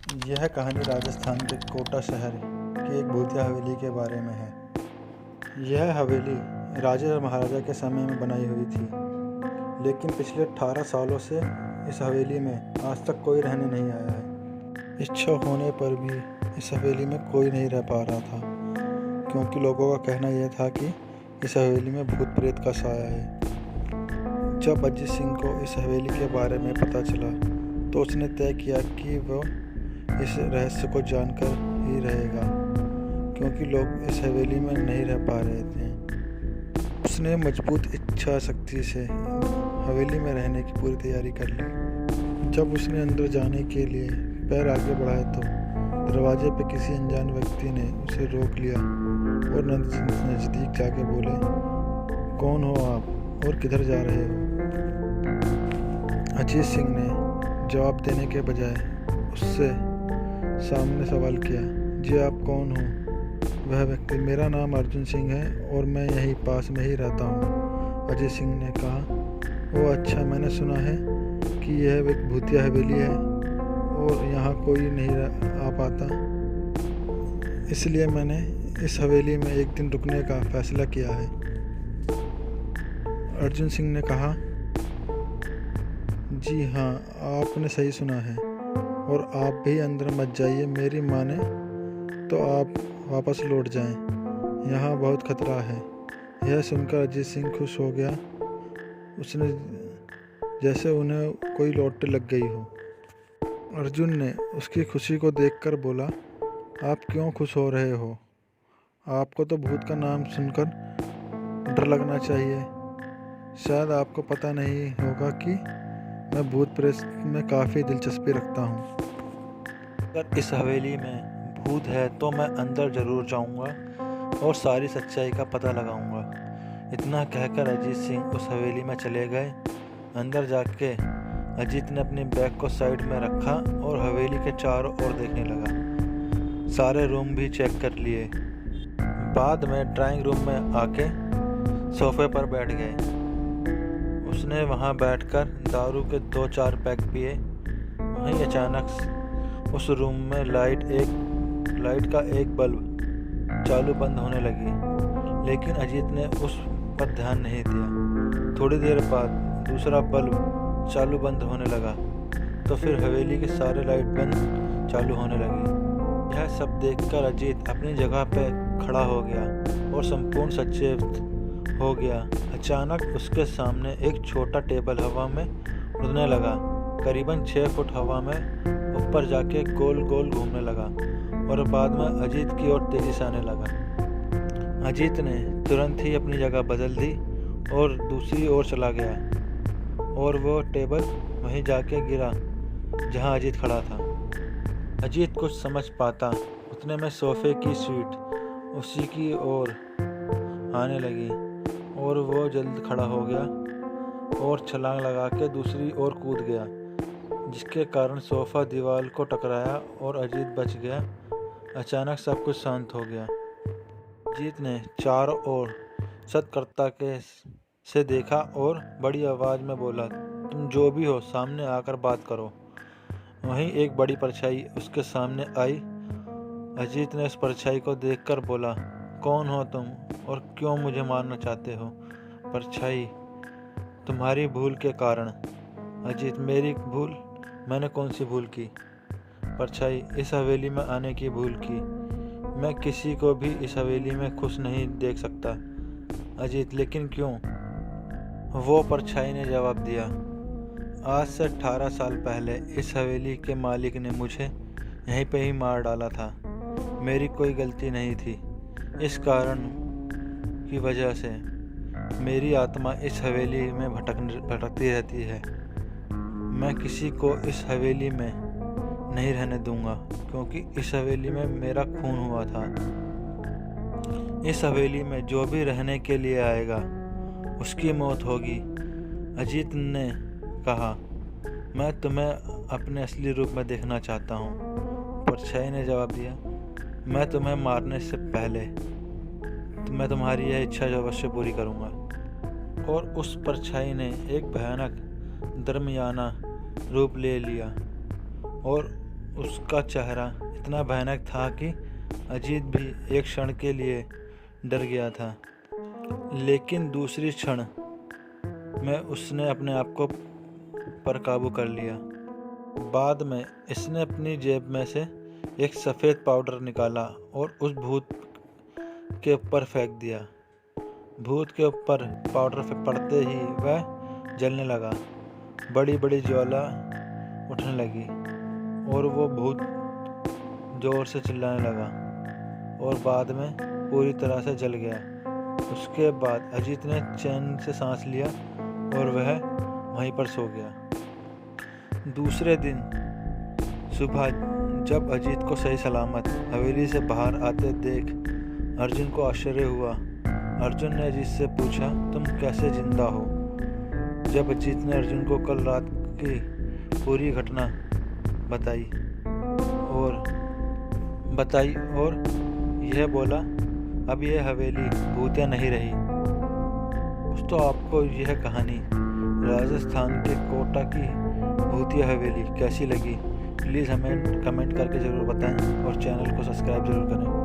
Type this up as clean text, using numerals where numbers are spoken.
यह कहानी राजस्थान के कोटा शहर की एक भूतिया हवेली के बारे में है। यह हवेली राजा और महाराजा के समय में बनाई हुई थी, लेकिन पिछले 18 सालों से इस हवेली में आज तक कोई रहने नहीं आया है। इच्छा होने पर भी इस हवेली में कोई नहीं रह पा रहा था, क्योंकि लोगों का कहना यह था कि इस हवेली में भूत प्रेत का साया है। जब अजीत सिंह को इस हवेली के बारे में पता चला तो उसने तय किया कि वह इस रहस्य को जानकर ही रहेगा, क्योंकि लोग इस हवेली में नहीं रह पा रहे थे। उसने मजबूत इच्छा शक्ति से हवेली में रहने की पूरी तैयारी कर ली। जब उसने अंदर जाने के लिए पैर आगे बढ़ाए तो दरवाजे पे किसी अनजान व्यक्ति ने उसे रोक लिया और नजदीक जाके बोले, कौन हो आप और किधर जा रहे हो? अजीत सिंह ने जवाब देने के बजाय उससे सामने सवाल किया, जी आप कौन हो? वह व्यक्ति, मेरा नाम अर्जुन सिंह है और मैं यहीं पास में ही रहता हूँ। अजय सिंह ने कहा, ओह अच्छा, मैंने सुना है कि यह एक भूतिया हवेली है और यहाँ कोई नहीं आ पाता, इसलिए मैंने इस हवेली में एक दिन रुकने का फैसला किया है। अर्जुन सिंह ने कहा, जी हाँ, आपने सही सुना है और आप भी अंदर मत जाइए, मेरी माने तो आप वापस लौट जाएं, यहाँ बहुत खतरा है। यह सुनकर अजीत सिंह खुश हो गया, उसने जैसे उन्हें कोई लौटने लग गई हो। अर्जुन ने उसकी खुशी को देखकर बोला, आप क्यों खुश हो रहे हो? आपको तो भूत का नाम सुनकर डर लगना चाहिए। शायद आपको पता नहीं होगा कि मैं भूत प्रेत में काफ़ी दिलचस्पी रखता हूँ। अगर इस हवेली में भूत है तो मैं अंदर ज़रूर जाऊँगा और सारी सच्चाई का पता लगाऊँगा। इतना कहकर अजीत सिंह उस हवेली में चले गए। अंदर जाके अजीत ने अपने बैग को साइड में रखा और हवेली के चारों ओर देखने लगा। सारे रूम भी चेक कर लिए। बाद में ड्राइंग रूम में आके सोफे पर बैठ गए। उसने वहाँ बैठकर दारू के 2-4 पैक पिए। वहीं अचानक उस रूम में लाइट का एक बल्ब चालू बंद होने लगी, लेकिन अजीत ने उस पर ध्यान नहीं दिया। थोड़ी देर बाद दूसरा बल्ब चालू बंद होने लगा, तो फिर हवेली के सारे लाइट बंद चालू होने लगी। यह सब देखकर अजीत अपनी जगह पे खड़ा हो गया और संपूर्ण सचेत हो गया। अचानक उसके सामने एक छोटा टेबल हवा में उड़ने लगा, करीबन 6 फुट हवा में ऊपर जाके गोल गोल घूमने लगा और बाद में अजीत की ओर तेजी से आने लगा। अजीत ने तुरंत ही अपनी जगह बदल दी और दूसरी ओर चला गया और वो टेबल वहीं जाके गिरा जहां अजीत खड़ा था। अजीत कुछ समझ पाता उतने में सोफे की सीट उसी की ओर आने लगी और वो जल्द खड़ा हो गया और छलांग लगा के दूसरी ओर कूद गया, जिसके कारण सोफ़ा दीवार को टकराया और अजीत बच गया। अचानक सब कुछ शांत हो गया। अजीत ने चारों ओर सतर्कता से देखा और बड़ी आवाज़ में बोला, तुम जो भी हो सामने आकर बात करो। वहीं एक बड़ी परछाई उसके सामने आई। अजीत ने उस परछाई को देखकर बोला, कौन हो तुम और क्यों मुझे मारना चाहते हो? परछाई, तुम्हारी भूल के कारण। अजीत, मेरी भूल? मैंने कौन सी भूल की? परछाई, इस हवेली में आने की भूल की। मैं किसी को भी इस हवेली में खुश नहीं देख सकता। अजीत, लेकिन क्यों? वो परछाई ने जवाब दिया, आज से 18 साल पहले इस हवेली के मालिक ने मुझे यहीं पे ही मार डाला था। मेरी कोई गलती नहीं थी। इस कारण की वजह से मेरी आत्मा इस हवेली में भटकती रहती है। मैं किसी को इस हवेली में नहीं रहने दूंगा, क्योंकि इस हवेली में मेरा खून हुआ था। इस हवेली में जो भी रहने के लिए आएगा उसकी मौत होगी। अजीत ने कहा, मैं तुम्हें अपने असली रूप में देखना चाहता हूँ। परछाई ने जवाब दिया, मैं तुम्हें मारने से पहले मैं तुम्हारी यह इच्छा अवश्य पूरी करूँगा। और उस परछाई ने एक भयानक दरमियाना रूप ले लिया और उसका चेहरा इतना भयानक था कि अजीत भी एक क्षण के लिए डर गया था, लेकिन दूसरी क्षण में उसने अपने आप को पर काबू कर लिया। बाद में इसने अपनी जेब में से एक सफ़ेद पाउडर निकाला और उस भूत के ऊपर फेंक दिया। भूत के ऊपर पाउडर पड़ते ही वह जलने लगा। बड़ी बड़ी ज्वाला उठने लगी और वो भूत ज़ोर से चिल्लाने लगा और बाद में पूरी तरह से जल गया। उसके बाद अजीत ने चैन से सांस लिया और वह वहीं पर सो गया। दूसरे दिन सुबह जब अजीत को सही सलामत हवेली से बाहर आते देख अर्जुन को आश्चर्य हुआ। अर्जुन ने अजीत से पूछा, तुम कैसे जिंदा हो? जब अजीत ने अर्जुन को कल रात की पूरी घटना बताई और यह बोला, अब यह हवेली भूतिया नहीं रही। दोस्तों, आपको यह कहानी राजस्थान के कोटा की भूतिया हवेली कैसी लगी? प्लीज़ हमें कमेंट करके ज़रूर बताएं और चैनल को सब्सक्राइब ज़रूर करें।